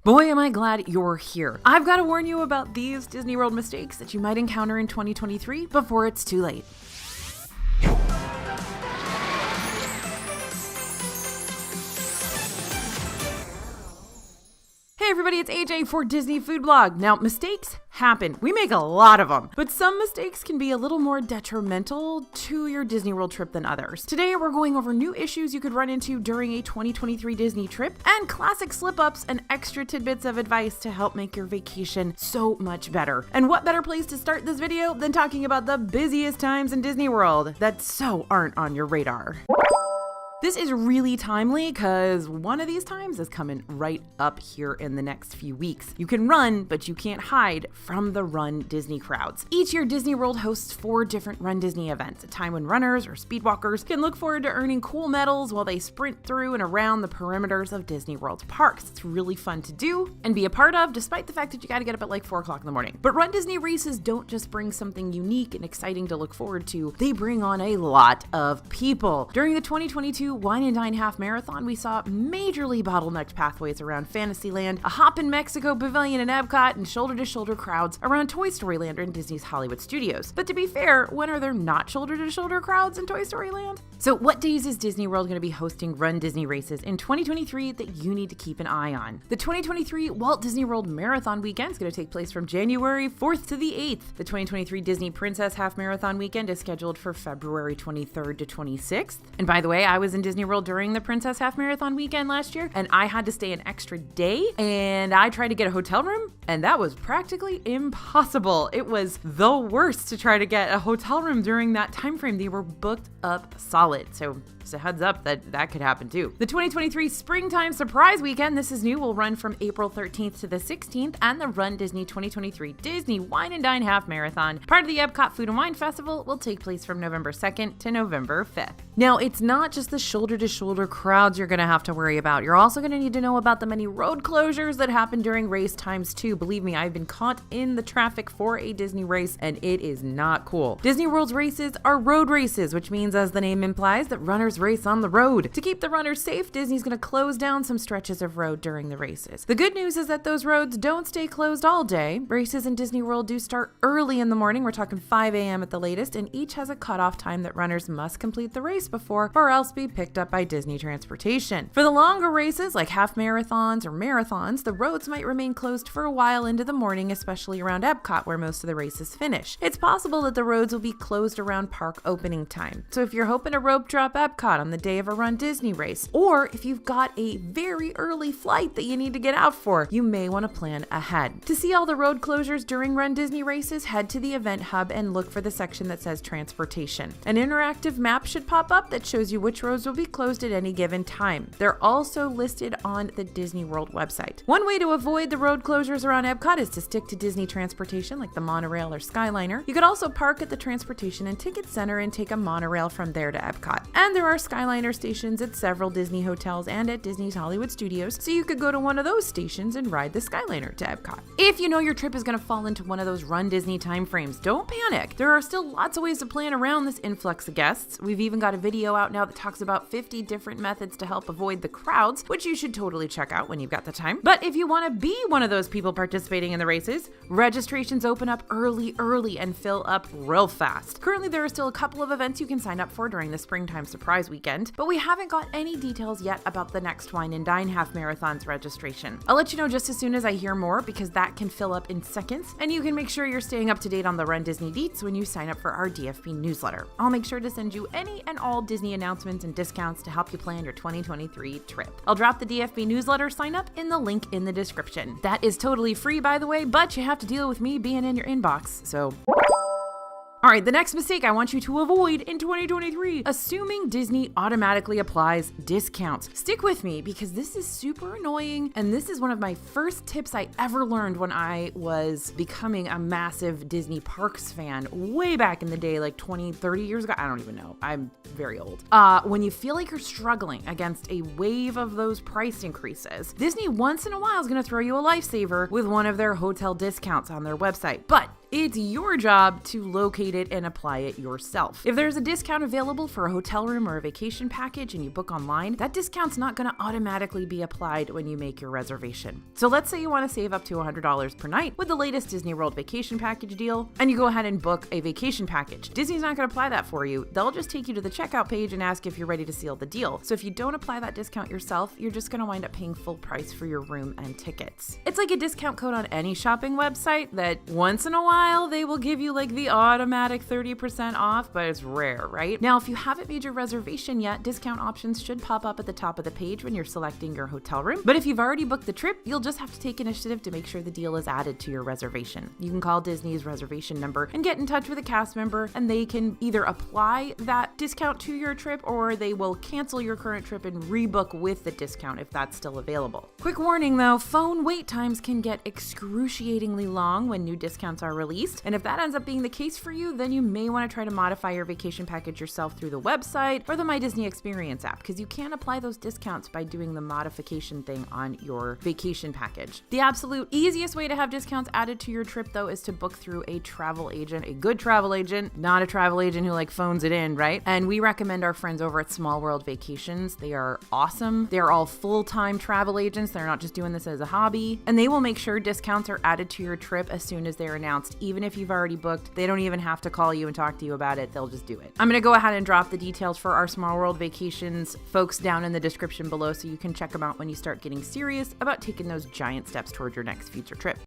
Boy, am I glad you're here. I've got to warn you about these Disney World mistakes that you might encounter in 2023 before it's too late. Hey everybody, it's AJ for Disney Food Blog. Now, mistakes happen. We make a lot of them, but some mistakes can be a little more detrimental to your Disney World trip than others. Today, we're going over new issues you could run into during a 2023 Disney trip and classic slip-ups and extra tidbits of advice to help make your vacation so much better. And what better place to start this video than talking about the busiest times in Disney World that so aren't on your radar. This is really timely because one of these times is coming right up here in the next few weeks. You can run, but you can't hide from the Run Disney crowds. Each year, Disney World hosts 4 different Run Disney events, a time when runners or speedwalkers can look forward to earning cool medals while they sprint through and around the perimeters of Disney World's parks. It's really fun to do and be a part of, despite the fact that you gotta get up at like 4 o'clock in the morning. But Run Disney races don't just bring something unique and exciting to look forward to, they bring on a lot of people. During the 2022 Wine and Dine Half Marathon, we saw majorly bottlenecked pathways around Fantasyland, a Hop in Mexico pavilion in Epcot, and shoulder-to-shoulder crowds around Toy Story Land and Disney's Hollywood Studios. But to be fair, when are there not shoulder-to-shoulder crowds in Toy Story Land? So what days is Disney World going to be hosting Run Disney races in 2023 that you need to keep an eye on? The 2023 Walt Disney World Marathon Weekend is going to take place from January 4th to the 8th. The 2023 Disney Princess Half Marathon Weekend is scheduled for February 23rd to 26th. And by the way, I was in Disney World during the Princess Half Marathon Weekend last year, and I had to stay an extra day, and I tried to get a hotel room, and that was practically impossible. It was the worst to try to get a hotel room during that time frame. They were booked up solid, so just a heads up that could happen too. The 2023 Springtime Surprise Weekend, this is new, will run from April 13th to the 16th, and the Run Disney 2023 Disney Wine and Dine Half Marathon, part of the Epcot Food and Wine Festival, will take place from November 2nd to November 5th. Now, it's not just the shoulder-to-shoulder crowds you're going to have to worry about. You're also going to need to know about the many road closures that happen during race times too. Believe me, I've been caught in the traffic for a Disney race, and it is not cool. Disney World's races are road races, which means, as the name implies, that runners race on the road. To keep the runners safe, Disney's going to close down some stretches of road during the races. The good news is that those roads don't stay closed all day. Races in Disney World do start early in the morning. We're talking 5 a.m. at the latest, and each has a cutoff time that runners must complete the race before or else be picked up by Disney Transportation. For the longer races, like half marathons or marathons, the roads might remain closed for a while into the morning, especially around Epcot, where most of the races finish. It's possible that the roads will be closed around park opening time. So if you're hoping to rope drop Epcot on the day of a Run Disney race, or if you've got a very early flight that you need to get out for, you may want to plan ahead. To see all the road closures during Run Disney races, head to the event hub and look for the section that says Transportation. An interactive map should pop up that shows you which roads will be closed at any given time. They're also listed on the Disney World website. One way to avoid the road closures around Epcot is to stick to Disney Transportation like the monorail or Skyliner. You could also park at the Transportation and Ticket Center and take a monorail from there to Epcot. And there are Skyliner stations at several Disney hotels and at Disney's Hollywood Studios, so you could go to one of those stations and ride the Skyliner to Epcot. If you know your trip is going to fall into one of those Run Disney timeframes, don't panic. There are still lots of ways to plan around this influx of guests. We've even got a video out now that talks about 50 different methods to help avoid the crowds, which you should totally check out when you've got the time. But if you want to be one of those people participating in the races, registrations open up early and fill up real fast. Currently, there are still a couple of events you can sign up for during the Springtime Surprise Weekend, but we haven't got any details yet about the next Wine and Dine Half Marathon's registration. I'll let you know just as soon as I hear more, because that can fill up in seconds, and you can make sure you're staying up to date on the Run Disney deets when you sign up for our DFB newsletter. I'll make sure to send you any and all Disney announcements and discounts to help you plan your 2023 trip. I'll drop the DFB newsletter sign up in the link in the description. That is totally free, by the way, but you have to deal with me being in your inbox, so... All right, the next mistake I want you to avoid in 2023, assuming Disney automatically applies discounts. Stick with me because this is super annoying, and this is one of my first tips I ever learned when I was becoming a massive Disney Parks fan way back in the day, like 20, 30 years ago. I don't even know. I'm very old. When you feel like you're struggling against a wave of those price increases, Disney once in a while is going to throw you a lifesaver with one of their hotel discounts on their website. But It's your job to locate it and apply it yourself. If there's a discount available for a hotel room or a vacation package and you book online, that discount's not going to automatically be applied when you make your reservation. So let's say you want to save up to $100 per night with the latest Disney World vacation package deal, and you go ahead and book a vacation package. Disney's not going to apply that for you. They'll just take you to the checkout page and ask if you're ready to seal the deal. So if you don't apply that discount yourself, you're just going to wind up paying full price for your room and tickets. It's like a discount code on any shopping website that once in a while they will give you like the automatic 30% off, but it's rare, right? Now, if you haven't made your reservation yet, discount options should pop up at the top of the page when you're selecting your hotel room. But if you've already booked the trip, you'll just have to take initiative to make sure the deal is added to your reservation. You can call Disney's reservation number and get in touch with a cast member, and they can either apply that discount to your trip or they will cancel your current trip and rebook with the discount if that's still available. Quick warning though, phone wait times can get excruciatingly long when new discounts are released, and if that ends up being the case for you, then you may want to try to modify your vacation package yourself through the website or the My Disney Experience app, because you can apply those discounts by doing the modification thing on your vacation package. The absolute easiest way to have discounts added to your trip though is to book through a travel agent, a good travel agent, not a travel agent who like phones it in, right? And we recommend our friends over at Small World Vacations. They are awesome. They're all full-time travel agents. They're not just doing this as a hobby, and they will make sure discounts are added to your trip as soon as they're announced. Even if you've already booked, they don't even have to call you and talk to you about it. They'll just do it. I'm going to go ahead and drop the details for our Small World Vacations folks down in the description below so you can check them out when you start getting serious about taking those giant steps toward your next future trip.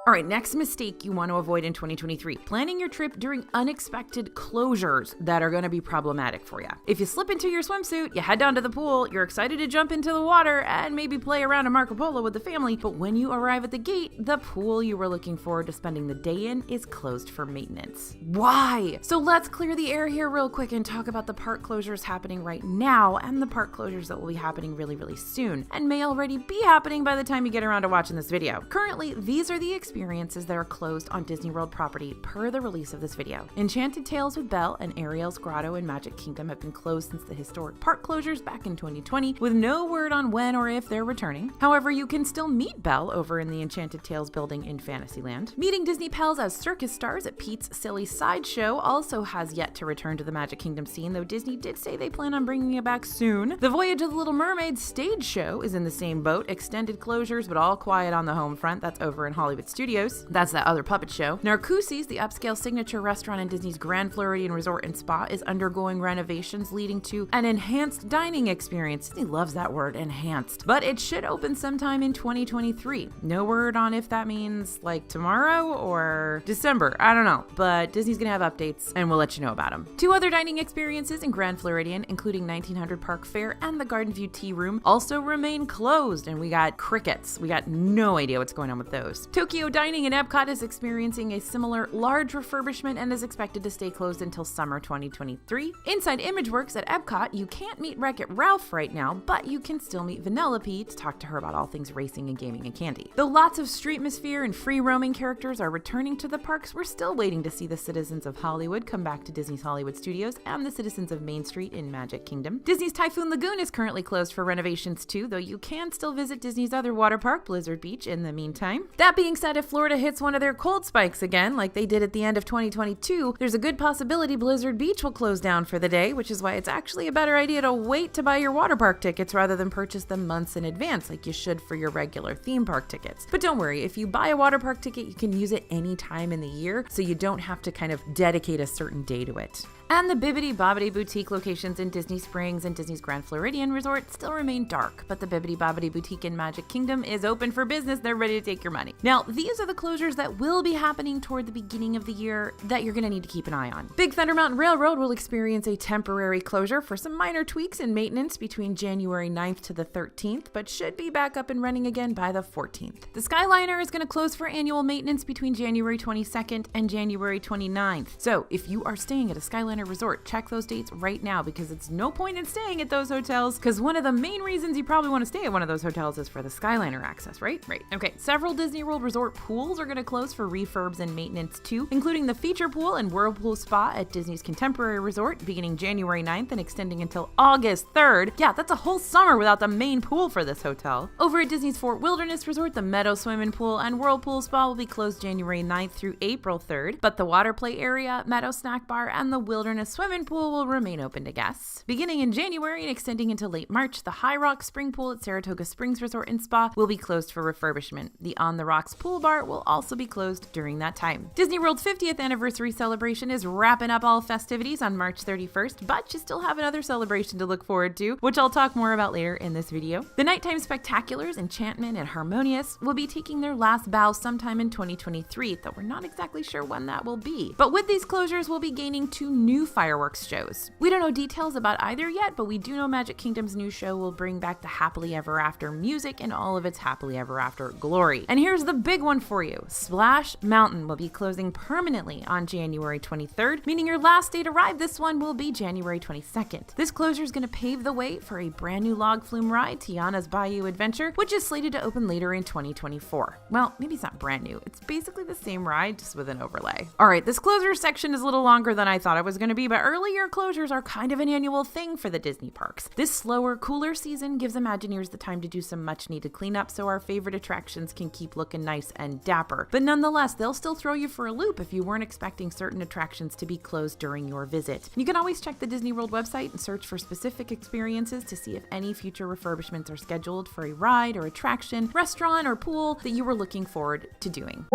All right, next mistake you want to avoid in 2023. Planning your trip during unexpected closures that are going to be problematic for you. If you slip into your swimsuit, you head down to the pool, you're excited to jump into the water and maybe play around a Marco Polo with the family, but when you arrive at the gate, the pool you were looking forward to spending the day in is closed for maintenance. Why? So let's clear the air here real quick and talk about the park closures happening right now and the park closures that will be happening really, really soon and may already be happening by the time you get around to watching this video. Currently, these are the experiences that are closed on Disney World property per the release of this video. Enchanted Tales with Belle and Ariel's Grotto in Magic Kingdom have been closed since the historic park closures back in 2020, with no word on when or if they're returning. However, you can still meet Belle over in the Enchanted Tales building in Fantasyland. Meeting Disney pals as circus stars at Pete's Silly Sideshow also has yet to return to the Magic Kingdom scene, though Disney did say they plan on bringing it back soon. The Voyage of the Little Mermaid stage show is in the same boat, extended closures but all quiet on the home front. That's over in Hollywood Studios. That's that other puppet show. Narcoossee's, the upscale signature restaurant in Disney's Grand Floridian Resort and Spa, is undergoing renovations leading to an enhanced dining experience. Disney loves that word, enhanced. But it should open sometime in 2023. No word on if that means like tomorrow or December. I don't know. But Disney's gonna have updates and we'll let you know about them. Two other dining experiences in Grand Floridian, including 1900 Park Fair and the Garden View Tea Room, also remain closed, and we got crickets. We got no idea what's going on with those. Tokyo Dining in Epcot is experiencing a similar large refurbishment and is expected to stay closed until summer 2023. Inside Imageworks at Epcot, you can't meet Wreck-It Ralph right now, but you can still meet Vanellope to talk to her about all things racing and gaming and candy. Though lots of Streetmosphere and free roaming characters are returning to the parks, we're still waiting to see the citizens of Hollywood come back to Disney's Hollywood Studios and the citizens of Main Street in Magic Kingdom. Disney's Typhoon Lagoon is currently closed for renovations too, though you can still visit Disney's other water park, Blizzard Beach, in the meantime. That being said, if Florida hits one of their cold spikes again, like they did at the end of 2022, there's a good possibility Blizzard Beach will close down for the day, which is why it's actually a better idea to wait to buy your water park tickets rather than purchase them months in advance like you should for your regular theme park tickets. But don't worry, if you buy a water park ticket, you can use it any time in the year, so you don't have to kind of dedicate a certain day to it. And the Bibbidi Bobbidi Boutique locations in Disney Springs and Disney's Grand Floridian Resort still remain dark, but the Bibbidi Bobbidi Boutique in Magic Kingdom is open for business. They're ready to take your money. Now, these are the closures that will be happening toward the beginning of the year that you're going to need to keep an eye on. Big Thunder Mountain Railroad will experience a temporary closure for some minor tweaks and maintenance between January 9th to the 13th, but should be back up and running again by the 14th. The Skyliner is going to close for annual maintenance between January 22nd and January 29th. So if you are staying at a Skyliner resort, check those dates right now, because it's no point in staying at those hotels, because one of the main reasons you probably want to stay at one of those hotels is for the Skyliner access, right? Right. Okay, several Disney World Resort pools are going to close for refurbs and maintenance too, including the feature pool and whirlpool spa at Disney's Contemporary Resort beginning January 9th and extending until August 3rd. Yeah, that's a whole summer without the main pool for this hotel. Over at Disney's Fort Wilderness Resort, the Meadow Swimming Pool and Whirlpool Spa will be closed January 9th through April 3rd, but the water play area, Meadow Snack Bar, and the Wilderness Swimming Pool will remain open to guests. Beginning in January and extending into late March, the High Rock Spring Pool at Saratoga Springs Resort and Spa will be closed for refurbishment. The On the Rocks Pool Bar will also be closed during that time. Disney World's 50th anniversary celebration is wrapping up all festivities on March 31st, but you still have another celebration to look forward to, which I'll talk more about later in this video. The Nighttime Spectaculars, Enchantment, and Harmonious will be taking their last bow sometime in 2023, though we're not exactly sure when that will be. But with these closures, we'll be gaining 2 new fireworks shows. We don't know details about either yet, but we do know Magic Kingdom's new show will bring back the Happily Ever After music and all of its Happily Ever After glory. And here's the big one for you. Splash Mountain will be closing permanently on January 23rd, meaning your last day to ride this one will be January 22nd. This closure is going to pave the way for a brand new log flume ride, Tiana's Bayou Adventure, which is slated to open later in 2024. Well, maybe it's not brand new. It's basically the same ride, just with an overlay. All right, this closure section is a little longer than I thought it was going to be, but early year closures are kind of an annual thing for the Disney parks. This slower, cooler season gives Imagineers the time to do some much-needed cleanup so our favorite attractions can keep looking nice and dapper. But nonetheless, they'll still throw you for a loop if you weren't expecting certain attractions to be closed during your visit. You can always check the Disney World website and search for specific experiences to see if any future refurbishments are scheduled for a ride or attraction, restaurant, or pool that you were looking forward to doing.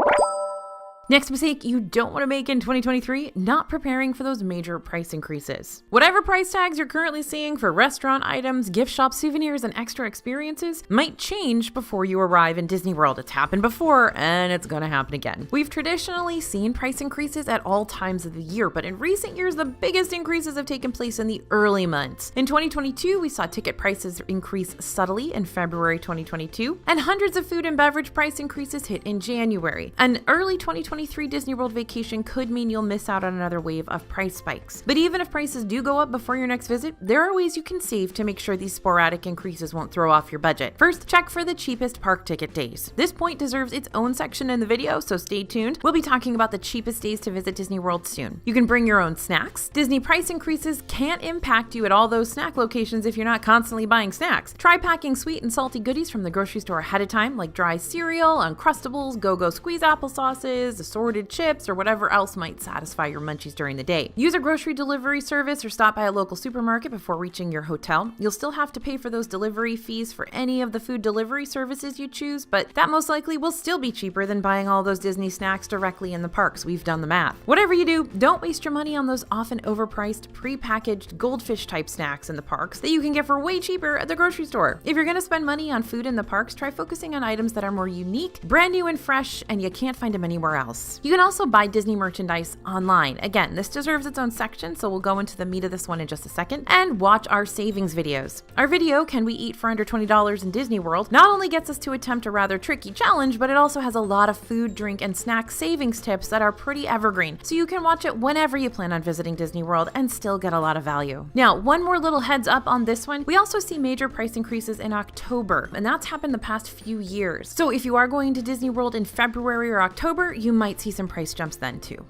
Next mistake you don't want to make in 2023, not preparing for those major price increases. Whatever price tags you're currently seeing for restaurant items, gift shop souvenirs, and extra experiences might change before you arrive in Disney World. It's happened before, and it's going to happen again. We've traditionally seen price increases at all times of the year, but in recent years, the biggest increases have taken place in the early months. In 2022, we saw ticket prices increase subtly in February 2022, and hundreds of food and beverage price increases hit in January. An early 2023 Disney World vacation could mean you'll miss out on another wave of price spikes. But even if prices do go up before your next visit, there are ways you can save to make sure these sporadic increases won't throw off your budget. First, check for the cheapest park ticket days. This point deserves its own section in the video, so stay tuned. We'll be talking about the cheapest days to visit Disney World soon. You can bring your own snacks. Disney price increases can't impact you at all those snack locations if you're not constantly buying snacks. Try packing sweet and salty goodies from the grocery store ahead of time, like dry cereal, Uncrustables, Go-Go Squeeze applesauces, assorted chips, or whatever else might satisfy your munchies during the day. Use a grocery delivery service or stop by a local supermarket before reaching your hotel. You'll still have to pay for those delivery fees for any of the food delivery services you choose, but that most likely will still be cheaper than buying all those Disney snacks directly in the parks. We've done the math. Whatever you do, don't waste your money on those often overpriced, pre-packaged goldfish type snacks in the parks that you can get for way cheaper at the grocery store. If you're going to spend money on food in the parks, try focusing on items that are more unique, brand new and fresh, and you can't find them anywhere else. You can also buy Disney merchandise online. Again, this deserves its own section, so we'll go into the meat of this one in just a second, and watch our savings videos. Our video, Can We Eat for Under $20 in Disney World, not only gets us to attempt a rather tricky challenge, but it also has a lot of food, drink, and snack savings tips that are pretty evergreen, so you can watch it whenever you plan on visiting Disney World and still get a lot of value. Now, one more little heads up on this one. We also see major price increases in October, and that's happened the past few years. So if you are going to Disney World in February or October, you might see some price jumps then too.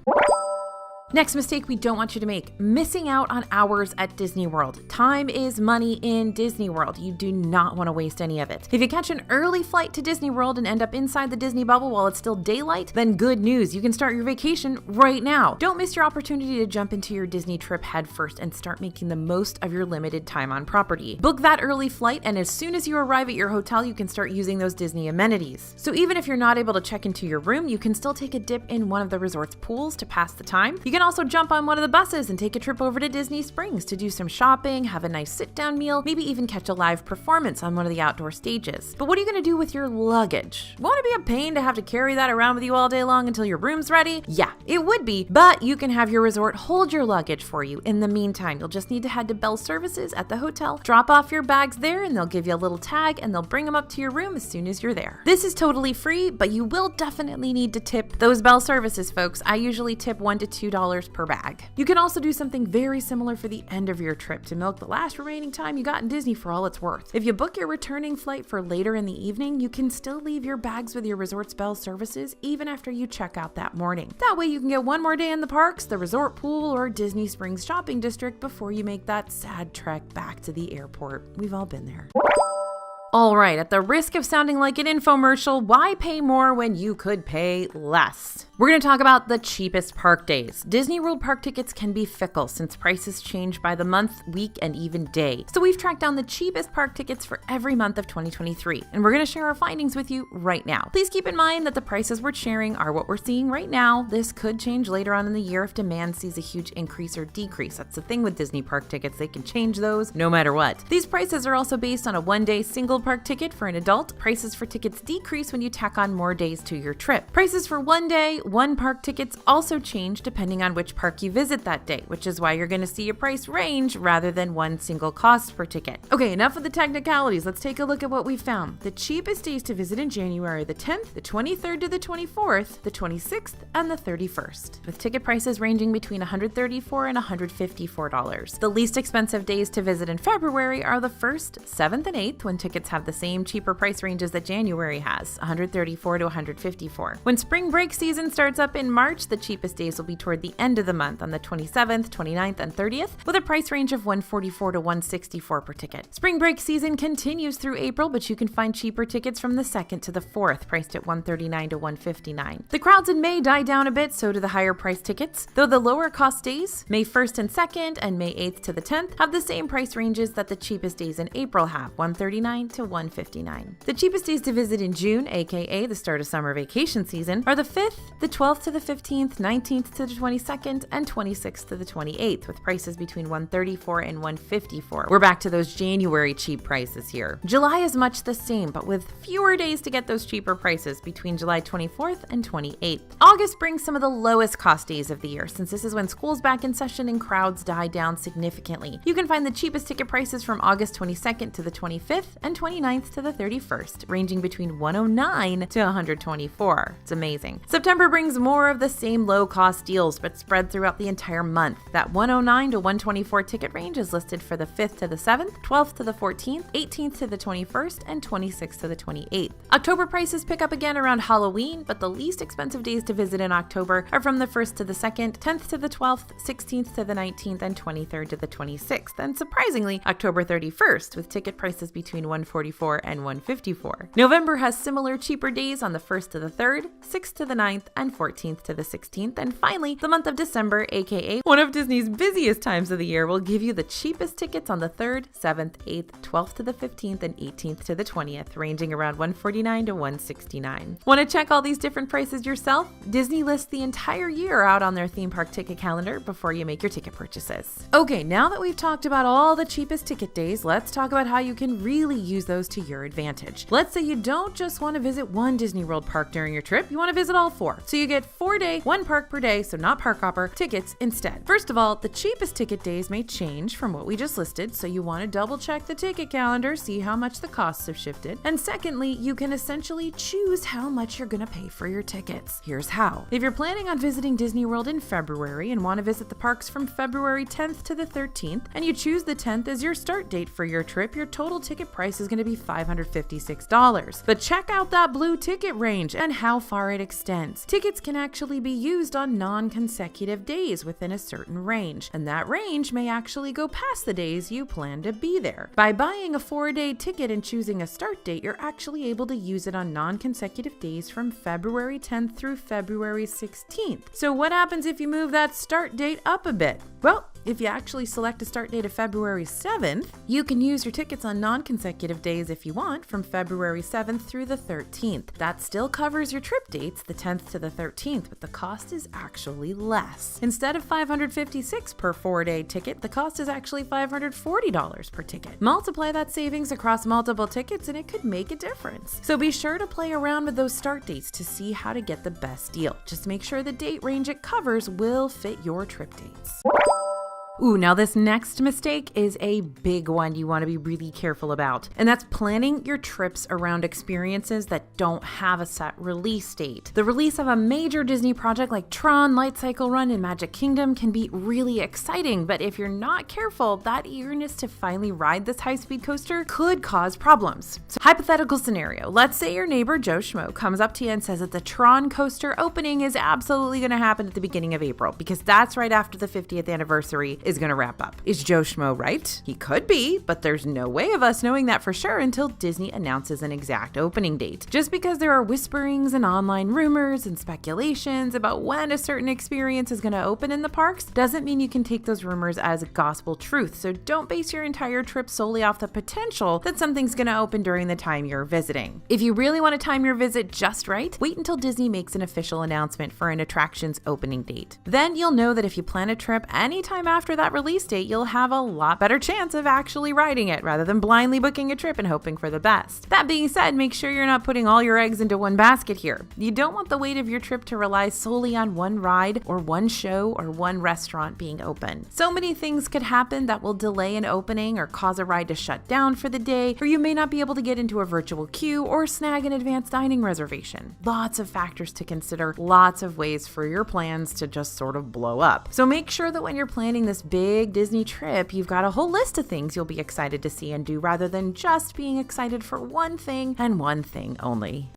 Next mistake we don't want you to make, missing out on hours at Disney World. Time is money in Disney World. You do not want to waste any of it. If you catch an early flight to Disney World and end up inside the Disney bubble while it's still daylight, then good news, you can start your vacation right now. Don't miss your opportunity to jump into your Disney trip head first and start making the most of your limited time on property. Book that early flight, and as soon as you arrive at your hotel, you can start using those Disney amenities. So even if you're not able to check into your room, you can still take a dip in one of the resort's pools to pass the time. You can also jump on one of the buses and take a trip over to Disney Springs to do some shopping, have a nice sit-down meal, maybe even catch a live performance on one of the outdoor stages. But what are you going to do with your luggage? Won't it be a pain to have to carry that around with you all day long until your room's ready? Yeah, it would be, but you can have your resort hold your luggage for you. In the meantime, you'll just need to head to Bell Services at the hotel, drop off your bags there, and they'll give you a little tag and they'll bring them up to your room as soon as you're there. This is totally free, but you will definitely need to tip those Bell Services folks. I usually tip $1 to $2 $6 per bag. You can also do something very similar for the end of your trip to milk the last remaining time you got in Disney for all it's worth. If you book your returning flight for later in the evening, you can still leave your bags with your resort's bell services even after you check out that morning. That way you can get one more day in the parks, the resort pool, or Disney Springs shopping district before you make that sad trek back to the airport. We've all been there. All right, at the risk of sounding like an infomercial, why pay more when you could pay less? We're going to talk about the cheapest park days. Disney World park tickets can be fickle since prices change by the month, week, and even day. So we've tracked down the cheapest park tickets for every month of 2023, and we're going to share our findings with you right now. Please keep in mind that the prices we're sharing are what we're seeing right now. This could change later on in the year if demand sees a huge increase or decrease. That's the thing with Disney park tickets. They can change those no matter what. These prices are also based on a one-day single park ticket for an adult. Prices for tickets decrease when you tack on more days to your trip. Prices for one park tickets also change depending on which park you visit that day, which is why you're going to see a price range rather than one single cost per ticket. Okay, enough of the technicalities. Let's take a look at what we found. The cheapest days to visit in January are the 10th, the 23rd to the 24th, the 26th, and the 31st, with ticket prices ranging between $134 and $154. The least expensive days to visit in February are the 1st, 7th, and 8th, when tickets have the same cheaper price ranges that January has, $134 to $154. When spring break season starts up in March, the cheapest days will be toward the end of the month on the 27th, 29th, and 30th, with a price range of $144 to $164 per ticket. Spring break season continues through April, but you can find cheaper tickets from the 2nd to the 4th, priced at $139 to $159. The crowds in May die down a bit, so do the higher price tickets, though the lower cost days, May 1st and 2nd and May 8th to the 10th, have the same price ranges that the cheapest days in April have, $139 to $159. The cheapest days to visit in June, aka the start of summer vacation season, are the 5th, the 12th to the 15th, 19th to the 22nd, and 26th to the 28th, with prices between $134 and $154. We're back to those January cheap prices here. July is much the same, but with fewer days to get those cheaper prices between July 24th and 28th. August brings some of the lowest cost days of the year, since this is when school's back in session and crowds die down significantly. You can find the cheapest ticket prices from August 22nd to the 25th and 29th to the 31st, ranging between $109 to $124. It's amazing. September brings more of the same low-cost deals, but spread throughout the entire month. That $109 to $124 ticket range is listed for the 5th to the 7th, 12th to the 14th, 18th to the 21st, and 26th to the 28th. October prices pick up again around Halloween, but the least expensive days to visit in October are from the 1st to the 2nd, 10th to the 12th, 16th to the 19th, and 23rd to the 26th, and surprisingly, October 31st, with ticket prices between $144 and $154. November has similar cheaper days on the 1st to the 3rd, 6th to the 9th, and 14th to the 16th, and finally, the month of December, aka one of Disney's busiest times of the year, will give you the cheapest tickets on the 3rd, 7th, 8th, 12th to the 15th, and 18th to the 20th, ranging around $149 to $169. Want to check all these different prices yourself? Disney lists the entire year out on their theme park ticket calendar before you make your ticket purchases. Okay, now that we've talked about all the cheapest ticket days, let's talk about how you can really use those to your advantage. Let's say you don't just want to visit one Disney World park during your trip, you want to visit all 4. So you get 4-day, 1 park per day, so not park hopper, tickets instead. First of all, the cheapest ticket days may change from what we just listed, so you want to double check the ticket calendar, see how much the costs have shifted. And secondly, you can essentially choose how much you're going to pay for your tickets. Here's how. If you're planning on visiting Disney World in February and want to visit the parks from February 10th to the 13th, and you choose the 10th as your start date for your trip, your total ticket price is going to be $556. But check out that blue ticket range and how far it extends. Tickets can actually be used on non-consecutive days within a certain range, and that range may actually go past the days you plan to be there. By buying a 4-day ticket and choosing a start date, you're actually able to use it on non-consecutive days from February 10th through February 16th. So what happens if you move that start date up a bit? Well, if you actually select a start date of February 7th, you can use your tickets on non-consecutive days if you want, from February 7th through the 13th. That still covers your trip dates, the 10th to the 13th, but the cost is actually less. Instead of $556 per 4-day ticket, the cost is actually $540 per ticket. Multiply that savings across multiple tickets and it could make a difference. So be sure to play around with those start dates to see how to get the best deal. Just make sure the date range it covers will fit your trip dates. Ooh, now this next mistake is a big one you want to be really careful about, and that's planning your trips around experiences that don't have a set release date. The release of a major Disney project like Tron, Light Cycle Run, and Magic Kingdom can be really exciting, but if you're not careful, that eagerness to finally ride this high-speed coaster could cause problems. So, hypothetical scenario, let's say your neighbor Joe Schmo comes up to you and says that the Tron coaster opening is absolutely going to happen at the beginning of April, because that's right after the 50th anniversary is going to wrap up. Is Joe Schmo right? He could be, but there's no way of us knowing that for sure until Disney announces an exact opening date. Just because there are whisperings and online rumors and speculations about when a certain experience is going to open in the parks doesn't mean you can take those rumors as gospel truth. So don't base your entire trip solely off the potential that something's going to open during the time you're visiting. If you really want to time your visit just right, wait until Disney makes an official announcement for an attraction's opening date. Then you'll know that if you plan a trip anytime after that release date, you'll have a lot better chance of actually riding it rather than blindly booking a trip and hoping for the best. That being said, make sure you're not putting all your eggs into one basket here. You don't want the weight of your trip to rely solely on one ride or one show or one restaurant being open. So many things could happen that will delay an opening or cause a ride to shut down for the day, or you may not be able to get into a virtual queue or snag an advanced dining reservation. Lots of factors to consider, lots of ways for your plans to just sort of blow up. So make sure that when you're planning this big Disney trip, you've got a whole list of things you'll be excited to see and do rather than just being excited for one thing and one thing only.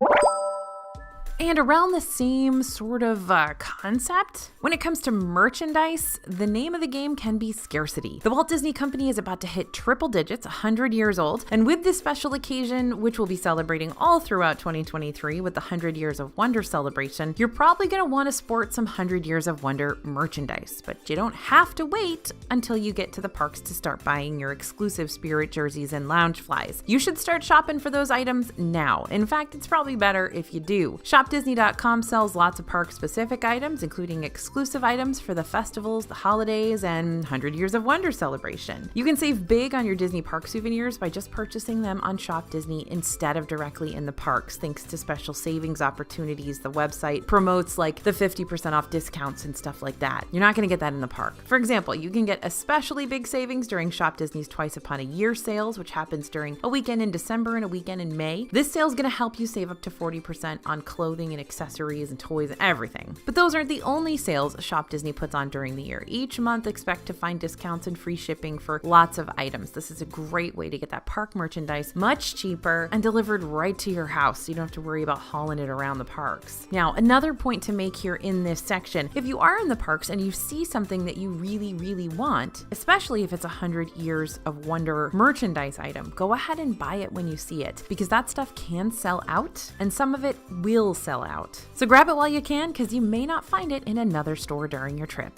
And around the same sort of concept, when it comes to merchandise, the name of the game can be scarcity. The Walt Disney Company is about to hit triple digits, 100 years old, and with this special occasion, which we'll be celebrating all throughout 2023 with the 100 Years of Wonder celebration, you're probably going to want to sport some 100 Years of Wonder merchandise, but you don't have to wait until you get to the parks to start buying your exclusive Spirit jerseys and Loungeflies. You should start shopping for those items now. In fact, it's probably better if you do. ShopDisney.com sells lots of park-specific items, including exclusive items for the festivals, the holidays, and 100 Years of Wonder celebration. You can save big on your Disney park souvenirs by just purchasing them on Shop Disney instead of directly in the parks, thanks to special savings opportunities the website promotes, like the 50% off discounts and stuff like that. You're not going to get that in the park. For example, you can get especially big savings during Shop Disney's Twice Upon a Year sales, which happens during a weekend in December and a weekend in May. This sale is going to help you save up to 40% on clothing and accessories and toys and everything. But those aren't the only sales Shop Disney puts on during the year. Each month, expect to find discounts and free shipping for lots of items. This is a great way to get that park merchandise much cheaper and delivered right to your house, so you don't have to worry about hauling it around the parks. Now, another point to make here in this section, if you are in the parks and you see something that you really, really want, especially if it's 100 Years of Wonder merchandise item, go ahead and buy it when you see it, because that stuff can sell out and some of it will sell out. So grab it while you can, because you may not find it in another store during your trip.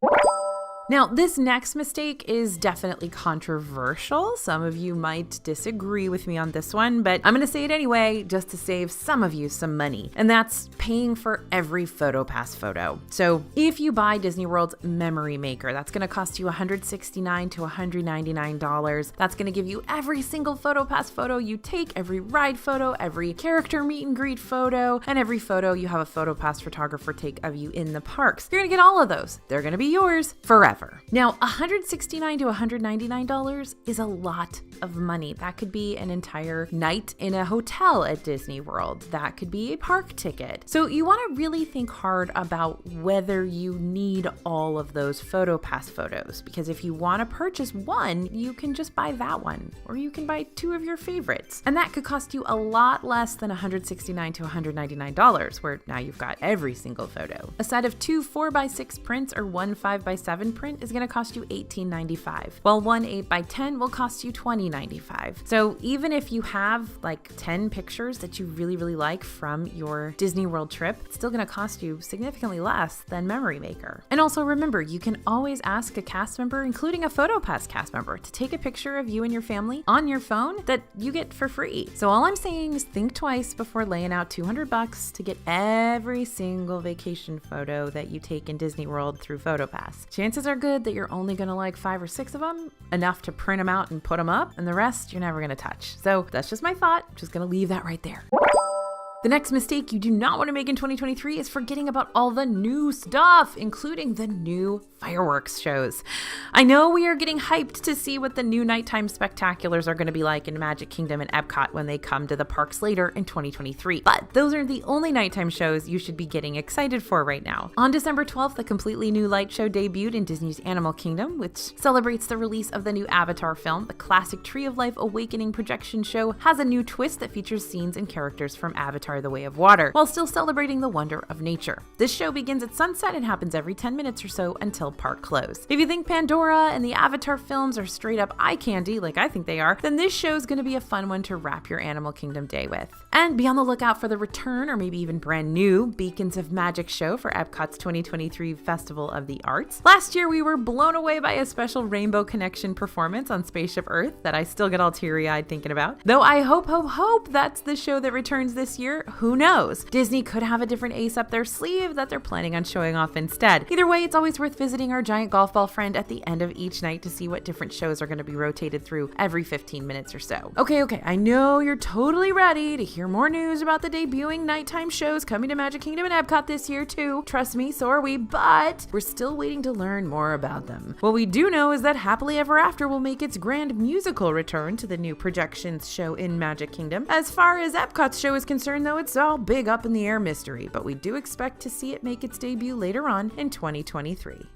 Now, this next mistake is definitely controversial. Some of you might disagree with me on this one, but I'm going to say it anyway just to save some of you some money, and that's paying for every PhotoPass photo. So if you buy Disney World's Memory Maker, that's going to cost you $169 to $199. That's going to give you every single PhotoPass photo you take, every ride photo, every character meet and greet photo, and every photo you have a PhotoPass photographer take of you in the parks. You're going to get all of those. They're going to be yours forever. Now, $169 to $199 is a lot of money. That could be an entire night in a hotel at Disney World. That could be a park ticket. So you want to really think hard about whether you need all of those PhotoPass photos, because if you want to purchase one, you can just buy that one, or you can buy two of your favorites. And that could cost you a lot less than $169 to $199, where now you've got every single photo. A set of two 4x6 prints or one 5x7 print is going to cost you $18.95, while one 8x10 will cost you $20.95. So even if you have like 10 pictures that you really, really like from your Disney World trip, it's still going to cost you significantly less than Memory Maker. And also remember, you can always ask a cast member, including a PhotoPass cast member, to take a picture of you and your family on your phone that you get for free. So all I'm saying is think twice before laying out $200 to get every single vacation photo that you take in Disney World through PhotoPass. Chances are good that you're only going to like 5 or 6 of them, enough to print them out and put them up, and the rest you're never going to touch. So that's just my thought. Just going to leave that right there. The next mistake you do not want to make in 2023 is forgetting about all the new stuff, including the new fireworks shows. I know we are getting hyped to see what the new nighttime spectaculars are going to be like in Magic Kingdom and Epcot when they come to the parks later in 2023. But those are the only nighttime shows you should be getting excited for right now. On December 12th, a completely new light show debuted in Disney's Animal Kingdom, which celebrates the release of the new Avatar film. The classic Tree of Life Awakening projection show has a new twist that features scenes and characters from Avatar: The Way of Water, while still celebrating the wonder of nature. This show begins at sunset and happens every 10 minutes or so until park close. If you think Pandora and the Avatar films are straight up eye candy, like I think they are, then this show is going to be a fun one to wrap your Animal Kingdom day with. And be on the lookout for the return, or maybe even brand new, Beacons of Magic show for Epcot's 2023 Festival of the Arts. Last year, we were blown away by a special Rainbow Connection performance on Spaceship Earth that I still get all teary-eyed thinking about. Though I hope that's the show that returns this year. Who knows? Disney could have a different ace up their sleeve that they're planning on showing off instead. Either way, it's always worth visiting our giant golf ball friend at the end of each night to see what different shows are going to be rotated through every 15 minutes or so. Okay, I know you're totally ready to hear more news about the debuting nighttime shows coming to Magic Kingdom and Epcot this year too. Trust me, so are we, but we're still waiting to learn more about them. What we do know is that Happily Ever After will make its grand musical return to the new projections show in Magic Kingdom. As far as Epcot's show is concerned, though, it's all big up in the air mystery, but we do expect to see it make its debut later on in 2023.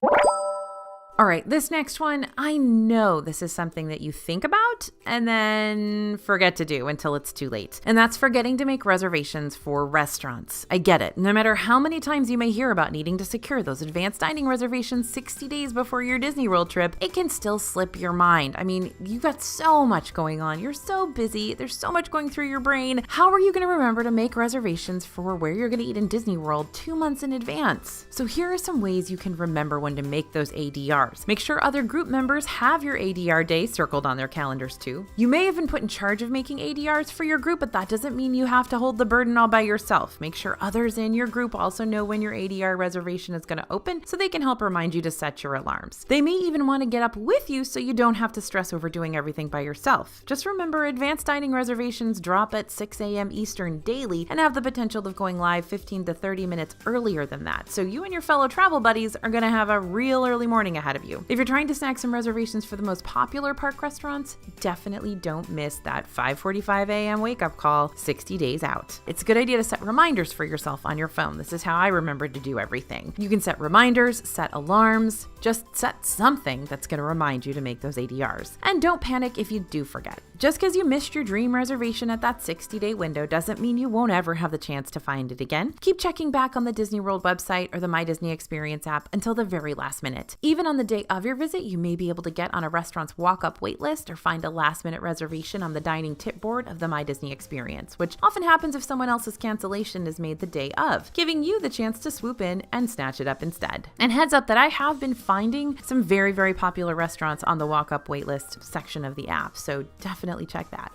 All right, this next one, I know this is something that you think about and then forget to do until it's too late. And that's forgetting to make reservations for restaurants. I get it. No matter how many times you may hear about needing to secure those advanced dining reservations 60 days before your Disney World trip, it can still slip your mind. I mean, you've got so much going on. You're so busy. There's so much going through your brain. How are you going to remember to make reservations for where you're going to eat in Disney World 2 months in advance? So here are some ways you can remember when to make those ADRs. Make sure other group members have your ADR day circled on their calendars too. You may have been put in charge of making ADRs for your group, but that doesn't mean you have to hold the burden all by yourself. Make sure others in your group also know when your ADR reservation is going to open so they can help remind you to set your alarms. They may even want to get up with you so you don't have to stress over doing everything by yourself. Just remember, advanced dining reservations drop at 6 a.m. Eastern daily and have the potential of going live 15 to 30 minutes earlier than that. So you and your fellow travel buddies are going to have a real early morning ahead of you. If you're trying to snag some reservations for the most popular park restaurants, definitely don't miss that 5:45 a.m. wake-up call 60 days out. It's a good idea to set reminders for yourself on your phone. This is how I remember to do everything. You can set reminders, set alarms, just set something that's going to remind you to make those ADRs. And don't panic if you do forget. Just because you missed your dream reservation at that 60-day window doesn't mean you won't ever have the chance to find it again. Keep checking back on the Disney World website or the My Disney Experience app until the very last minute. Even on the day of your visit, you may be able to get on a restaurant's walk-up wait list or find a last-minute reservation on the dining tip board of the My Disney Experience, which often happens if someone else's cancellation is made the day of, giving you the chance to swoop in and snatch it up instead. And heads up that I have been finding some very, very popular restaurants on the walk-up wait list section of the app, so definitely check that.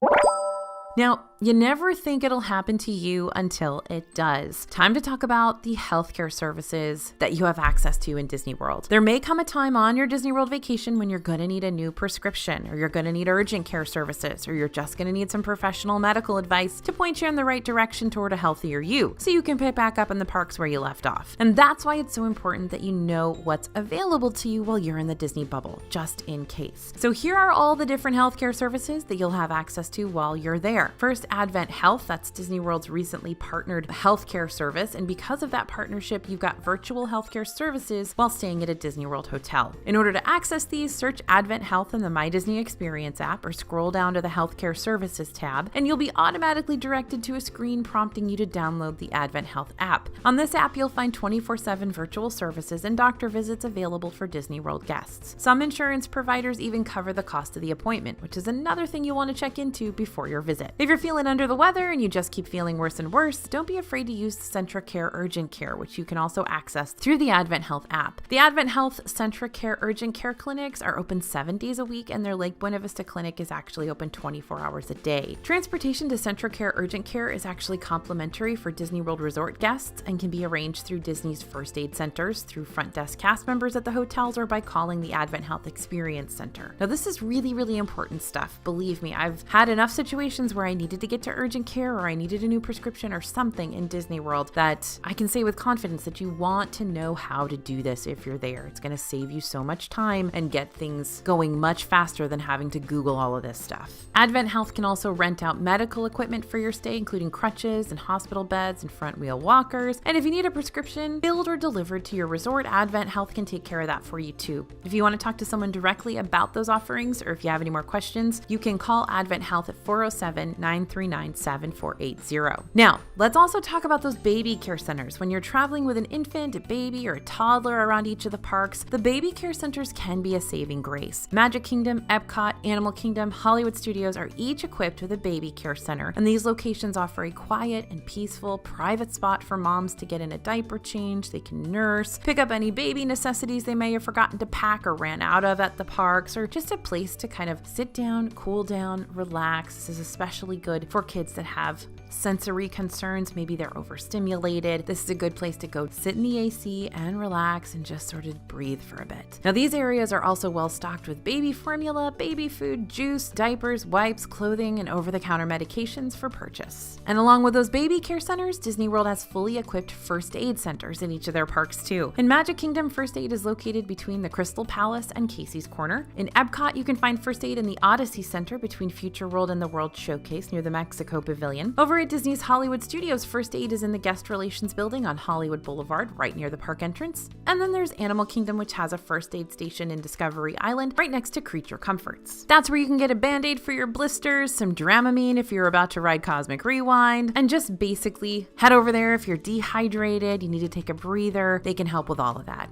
Now, you never think it'll happen to you until it does. Time to talk about the healthcare services that you have access to in Disney World. There may come a time on your Disney World vacation when you're going to need a new prescription, or you're going to need urgent care services, or you're just going to need some professional medical advice to point you in the right direction toward a healthier you, so you can pick back up in the parks where you left off. And that's why it's so important that you know what's available to you while you're in the Disney bubble, just in case. So here are all the different healthcare services that you'll have access to while you're there. First, Advent Health. That's Disney World's recently partnered healthcare service. And because of that partnership, you've got virtual healthcare services while staying at a Disney World hotel. In order to access these, search Advent Health in the My Disney Experience app or scroll down to the Healthcare Services tab, and you'll be automatically directed to a screen prompting you to download the Advent Health app. On this app, you'll find 24/7 virtual services and doctor visits available for Disney World guests. Some insurance providers even cover the cost of the appointment, which is another thing you'll want to check into before your visit. If you're feeling under the weather and you just keep feeling worse and worse, don't be afraid to use Centra Care Urgent Care, which you can also access through the Advent Health app. The Advent Health Centra Care Urgent Care clinics are open 7 days a week, and their Lake Buena Vista clinic is actually open 24 hours a day. Transportation to Centra Care Urgent Care is actually complimentary for Disney World Resort guests and can be arranged through Disney's First Aid Centers, through front desk cast members at the hotels, or by calling the Advent Health Experience Center. Now, this is really, really important stuff. Believe me, I've had enough situations where where I needed to get to urgent care or I needed a new prescription or something in Disney World, that I can say with confidence that you want to know how to do this if you're there. It's going to save you so much time and get things going much faster than having to Google all of this stuff. Advent Health can also rent out medical equipment for your stay, including crutches and hospital beds and front wheel walkers. And if you need a prescription filled or delivered to your resort, Advent Health can take care of that for you too. If you want to talk to someone directly about those offerings, or if you have any more questions, you can call Advent Health at 407-939-7480. Now, let's also talk about those baby care centers. When you're traveling with an infant, a baby, or a toddler around each of the parks, the baby care centers can be a saving grace. Magic Kingdom, Epcot, Animal Kingdom, Hollywood Studios are each equipped with a baby care center, and these locations offer a quiet and peaceful private spot for moms to get in a diaper change. They can nurse, pick up any baby necessities they may have forgotten to pack or ran out of at the parks, or just a place to kind of sit down, cool down, relax. This is especially good for kids that have sensory concerns. Maybe they're overstimulated. This is a good place to go sit in the AC and relax and just sort of breathe for a bit. Now, these areas are also well stocked with baby formula, baby food, juice, diapers, wipes, clothing, and over-the-counter medications for purchase. And along with those baby care centers, Disney World has fully equipped first aid centers in each of their parks too. In Magic Kingdom, first aid is located between the Crystal Palace and Casey's Corner. In Epcot, you can find first aid in the Odyssey Center between Future World and the World Showcase near the Mexico Pavilion. Over at Disney's Hollywood Studios, first aid is in the Guest Relations Building on Hollywood Boulevard, right near the park entrance. And then there's Animal Kingdom, which has a first aid station in Discovery Island, right next to Creature Comforts. That's where you can get a Band-Aid for your blisters, some Dramamine if you're about to ride Cosmic Rewind, and just basically head over there if you're dehydrated, you need to take a breather. They can help with all of that.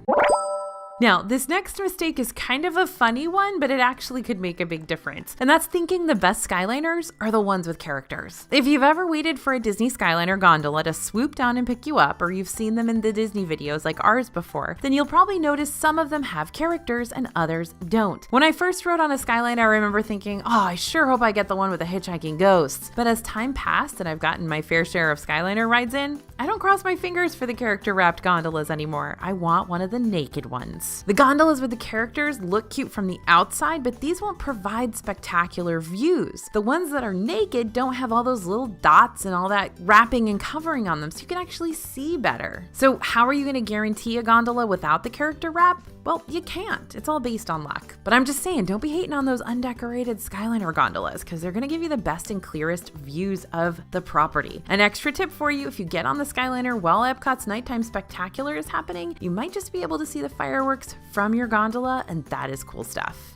Now, this next mistake is kind of a funny one, but it actually could make a big difference. And that's thinking the best Skyliners are the ones with characters. If you've ever waited for a Disney Skyliner gondola to swoop down and pick you up, or you've seen them in the Disney videos like ours before, then you'll probably notice some of them have characters and others don't. When I first rode on a Skyliner, I remember thinking, oh, I sure hope I get the one with the hitchhiking ghosts. But as time passed and I've gotten my fair share of Skyliner rides in, I don't cross my fingers for the character-wrapped gondolas anymore. I want one of the naked ones. The gondolas with the characters look cute from the outside, but these won't provide spectacular views. The ones that are naked don't have all those little dots and all that wrapping and covering on them, so you can actually see better. So how are you going to guarantee a gondola without the character wrap? Well, you can't. It's all based on luck. But I'm just saying, don't be hating on those undecorated Skyliner gondolas, because they're going to give you the best and clearest views of the property. An extra tip for you, if you get on the Skyliner while Epcot's nighttime spectacular is happening, you might just be able to see the fireworks from your gondola, and that is cool stuff.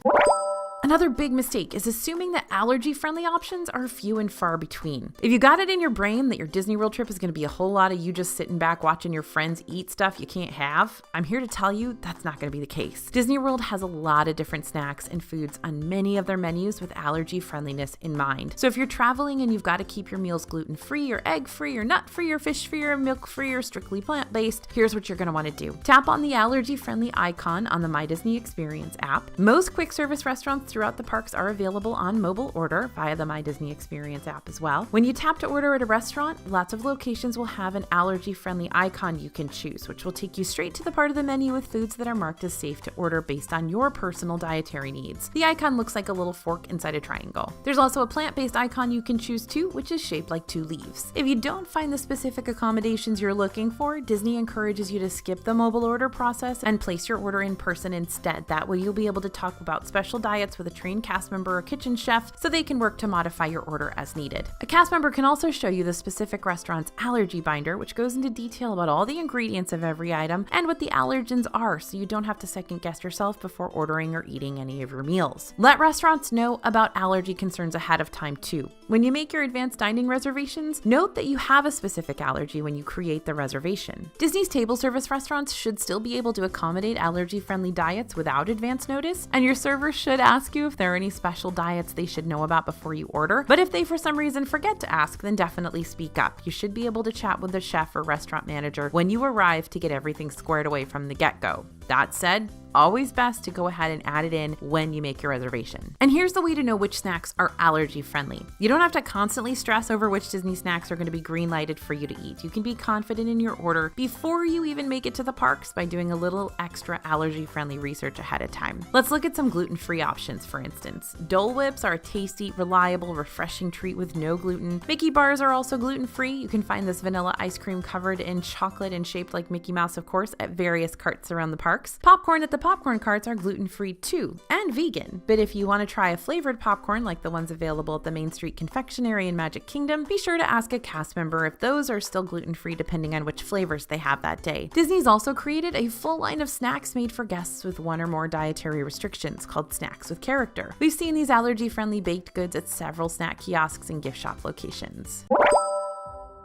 Another big mistake is assuming that allergy-friendly options are few and far between. If you got it in your brain that your Disney World trip is going to be a whole lot of you just sitting back watching your friends eat stuff you can't have, I'm here to tell you that's not going to be the case. Disney World has a lot of different snacks and foods on many of their menus with allergy friendliness in mind. So if you're traveling and you've got to keep your meals gluten-free or egg-free or nut-free or fish-free or milk-free or strictly plant-based, here's what you're going to want to do. Tap on the allergy-friendly icon on the My Disney Experience app. Most quick service restaurants throughout the parks are available on mobile order via the My Disney Experience app as well. When you tap to order at a restaurant, lots of locations will have an allergy-friendly icon you can choose, which will take you straight to the part of the menu with foods that are marked as safe to order based on your personal dietary needs. The icon looks like a little fork inside a triangle. There's also a plant-based icon you can choose too, which is shaped like 2 leaves. If you don't find the specific accommodations you're looking for, Disney encourages you to skip the mobile order process and place your order in person instead. That way you'll be able to talk about special diets with a trained cast member or kitchen chef so they can work to modify your order as needed. A cast member can also show you the specific restaurant's allergy binder, which goes into detail about all the ingredients of every item and what the allergens are, so you don't have to second guess yourself before ordering or eating any of your meals. Let restaurants know about allergy concerns ahead of time too. When you make your advanced dining reservations, note that you have a specific allergy when you create the reservation. Disney's table service restaurants should still be able to accommodate allergy-friendly diets without advance notice, and your server should ask you if there are any special diets they should know about before you order. But if they for some reason forget to ask, then definitely speak up. You should be able to chat with the chef or restaurant manager when you arrive to get everything squared away from the get-go. That said, always best to go ahead and add it in when you make your reservation. And here's the way to know which snacks are allergy friendly. You don't have to constantly stress over which Disney snacks are going to be green lighted for you to eat. You can be confident in your order before you even make it to the parks by doing a little extra allergy friendly research ahead of time. Let's look at some gluten-free options, for instance. Dole Whips are a tasty, reliable, refreshing treat with no gluten. Mickey bars are also gluten-free. You can find this vanilla ice cream covered in chocolate and shaped like Mickey Mouse, of course, at various carts around the parks. Popcorn at the popcorn carts are gluten-free too, and vegan. But if you want to try a flavored popcorn like the ones available at the Main Street Confectionery in Magic Kingdom, be sure to ask a cast member if those are still gluten-free depending on which flavors they have that day. Disney's also created a full line of snacks made for guests with one or more dietary restrictions called Snacks with Character. We've seen these allergy-friendly baked goods at several snack kiosks and gift shop locations.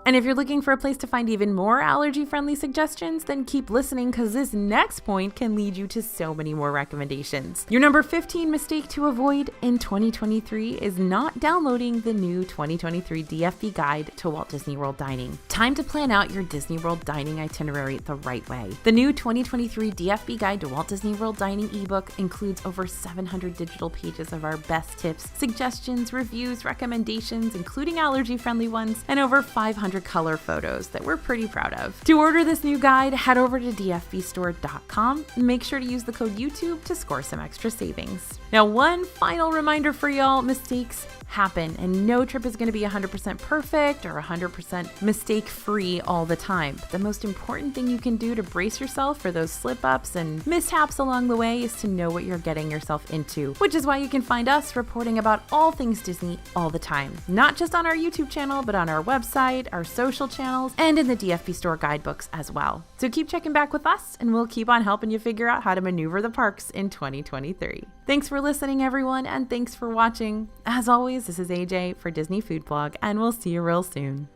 And if you're looking for a place to find even more allergy-friendly suggestions, then keep listening because this next point can lead you to so many more recommendations. Your number 15 mistake to avoid in 2023 is not downloading the new 2023 DFB Guide to Walt Disney World Dining. Time to plan out your Disney World dining itinerary the right way. The new 2023 DFB Guide to Walt Disney World Dining ebook includes over 700 digital pages of our best tips, suggestions, reviews, recommendations, including allergy-friendly ones, and over 500 color photos that we're pretty proud of. To order this new guide, head over to dfbstore.com and make sure to use the code YouTube to score some extra savings. Now, one final reminder for y'all, mistakes happen and no trip is going to be 100% perfect or 100% mistake-free all the time. But the most important thing you can do to brace yourself for those slip-ups and mishaps along the way is to know what you're getting yourself into, which is why you can find us reporting about all things Disney all the time, not just on our YouTube channel, but on our website, our social channels, and in the DFB Store guidebooks as well. So keep checking back with us and we'll keep on helping you figure out how to maneuver the parks in 2023. Thanks for listening, everyone, and thanks for watching. As always, this is AJ for Disney Food Blog, and we'll see you real soon.